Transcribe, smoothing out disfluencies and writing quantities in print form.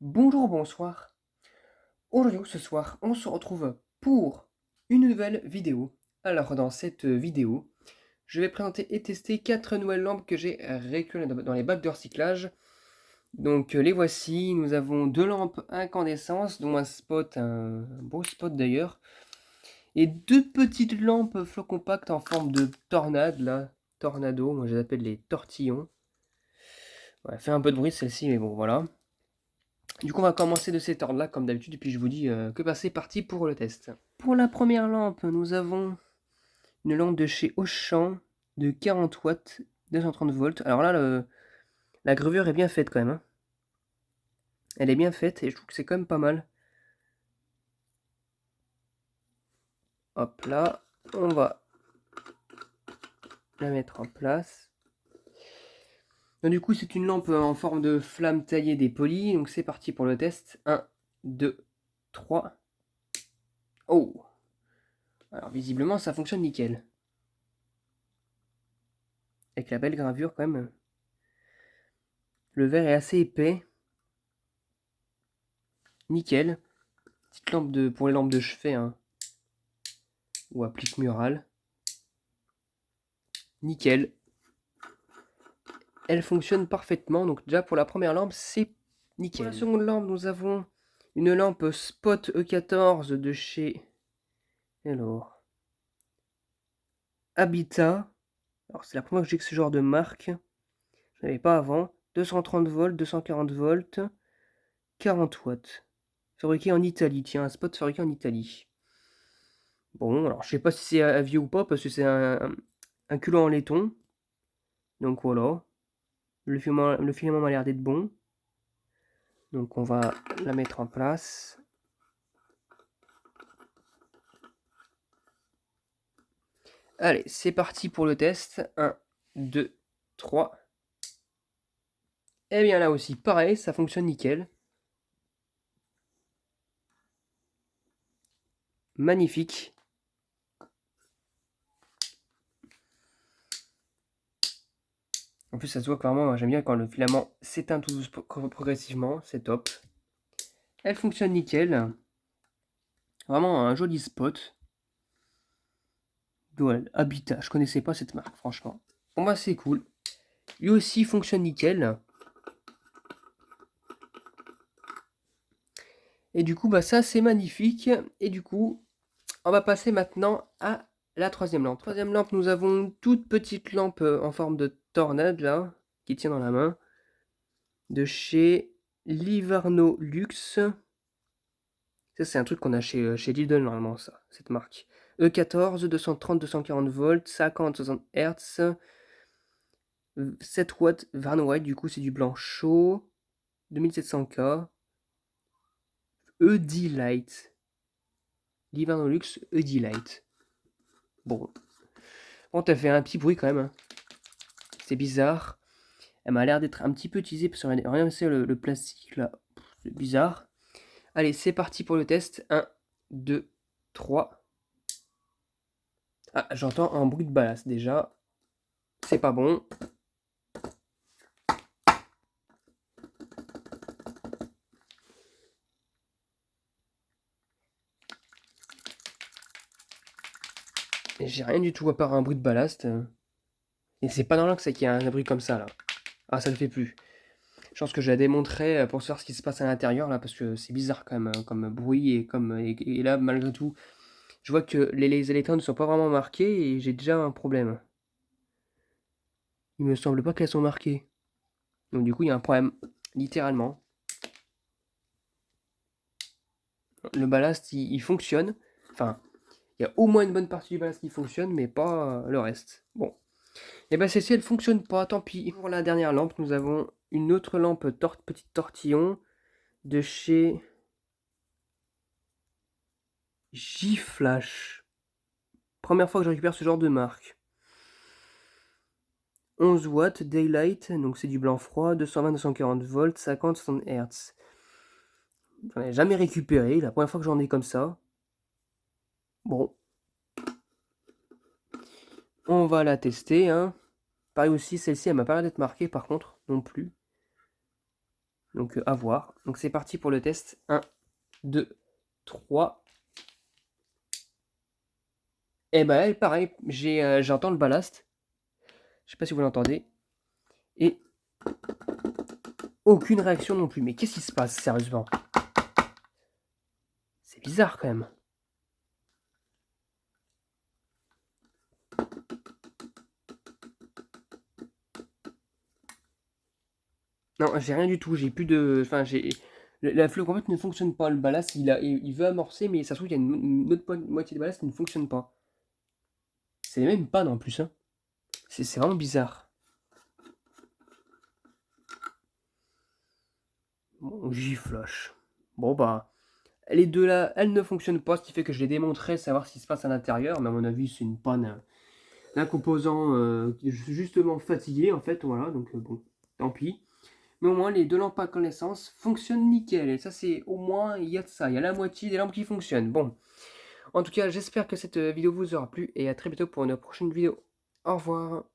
Bonjour, bonsoir. Aujourd'hui ou ce soir, on se retrouve pour une nouvelle vidéo. Alors, dans cette vidéo, je vais présenter et tester 4 nouvelles lampes que j'ai récoltées dans les bacs de recyclage. Donc, les voici. Nous avons 2 lampes incandescence, dont un beau spot d'ailleurs, et 2 petites lampes flow compact en forme de tornade, là. Tornado, moi je les appelle les tortillons. Ouais, fait un peu de bruit celle-ci, mais bon, voilà. Du coup, on va commencer de cet ordre-là, comme d'habitude, et puis je vous dis que c'est parti pour le test. Pour la première lampe, nous avons une lampe de chez Auchan de 40 watts, 230 volts. Alors là, la gravure est bien faite quand même, hein. Elle est bien faite et je trouve que c'est quand même pas mal. Hop là, on va la mettre en place. Donc, du coup, c'est une lampe en forme de flamme taillée dépolie. Donc c'est parti pour le test. 1, 2, 3. Oh! Alors visiblement, ça fonctionne nickel. Avec la belle gravure quand même. Le verre est assez épais. Nickel. Petite lampe pour les lampes de chevet, hein, ou applique murale. Nickel. Elle fonctionne parfaitement. Donc déjà pour la première lampe, c'est nickel. Pour la seconde lampe, nous avons une lampe Spot E14 de chez Habitat. Alors c'est la première fois que j'ai que ce genre de marque. Je n'avais pas avant. 230 volts, 240 volts, 40 watts. Fabriqué en Italie. Tiens, un spot fabriqué en Italie. Bon, alors je sais pas si c'est à vie ou pas parce que c'est un culot en laiton. Donc voilà. Le filament m'a l'air d'être bon. Donc on va la mettre en place. Allez, c'est parti pour le test. 1, 2, 3. Et bien là aussi, pareil, ça fonctionne nickel. Magnifique. En plus, ça se voit clairement, j'aime bien quand le filament s'éteint tout progressivement, c'est top. Elle fonctionne nickel. Vraiment un joli spot. Dual Habitat, je connaissais pas cette marque, franchement. Bon bah c'est cool. Lui aussi fonctionne nickel. Et du coup, bah ça c'est magnifique. Et du coup, on va passer maintenant à la troisième lampe. Troisième lampe, nous avons une toute petite lampe en forme de tornade là, qui tient dans la main, de chez Livarno Luxe. Ça c'est un truc qu'on a chez Lidl normalement, ça, cette marque. E14, 230, 240 volts, 50, 60 Hz, 7 watts, Van White, du coup c'est du blanc chaud, 2700K, ED-Light. Livarno Luxe ED-Light. Bon, t'as fait un petit bruit quand même, hein. C'est bizarre. Elle m'a l'air d'être un petit peu utilisée parce que rien c'est le plastique là. C'est bizarre. Allez, c'est parti pour le test. 1, 2, 3. Ah, j'entends un bruit de ballast déjà. C'est pas bon. J'ai rien du tout à part un bruit de ballast. Et c'est pas normal que ça qu'il y ait un bruit comme ça là. Ah, ça le fait plus. Je pense que je la démontrerai pour savoir ce qui se passe à l'intérieur là parce que c'est bizarre quand même comme bruit et là malgré tout je vois que les électrons ne sont pas vraiment marqués et j'ai déjà un problème. Il me semble pas qu'elles sont marquées. Donc du coup il y a un problème, littéralement. Le ballast il fonctionne. Enfin, il y a au moins une bonne partie du ballast qui fonctionne, mais pas le reste. Bon. Et ben celle-ci elle fonctionne pas, tant pis. Pour la dernière lampe, nous avons une autre lampe petite tortillon de chez J-Flash. Première fois que je récupère ce genre de marque. 11 watts, Daylight, donc c'est du blanc froid, 220-240 volts, 50-60 Hz. J'en ai jamais récupéré, la première fois que j'en ai comme ça. Bon. On va la tester, hein. Pareil aussi, celle-ci, elle m'a pas l'air d'être marquée par contre, non plus. Donc à voir. Donc c'est parti pour le test. 1, 2, 3. Et bah elle, pareil, j'entends le ballast. Je sais pas si vous l'entendez. Et aucune réaction non plus. Mais qu'est-ce qui se passe sérieusement? C'est bizarre quand même. Non, j'ai rien du tout. J'ai plus de. Enfin, j'ai. La flotte en fait ne fonctionne pas. Le ballast, il veut amorcer, mais ça se trouve, il y a une autre moitié de ballast qui ne fonctionne pas. C'est même une panne en plus. Hein. C'est vraiment bizarre. Bon, j'y flash. Bon, bah. Les deux là, elles ne fonctionnent pas, ce qui fait que je les démonterai, savoir ce qui se passe à l'intérieur. Mais à mon avis, c'est une panne d'un composant justement fatigué en fait. Voilà, donc bon, tant pis. Mais au moins, les deux lampes à incandescence fonctionnent nickel. Et ça, c'est au moins, il y a de ça. Il y a la moitié des lampes qui fonctionnent. Bon. En tout cas, j'espère que cette vidéo vous aura plu. Et à très bientôt pour une prochaine vidéo. Au revoir.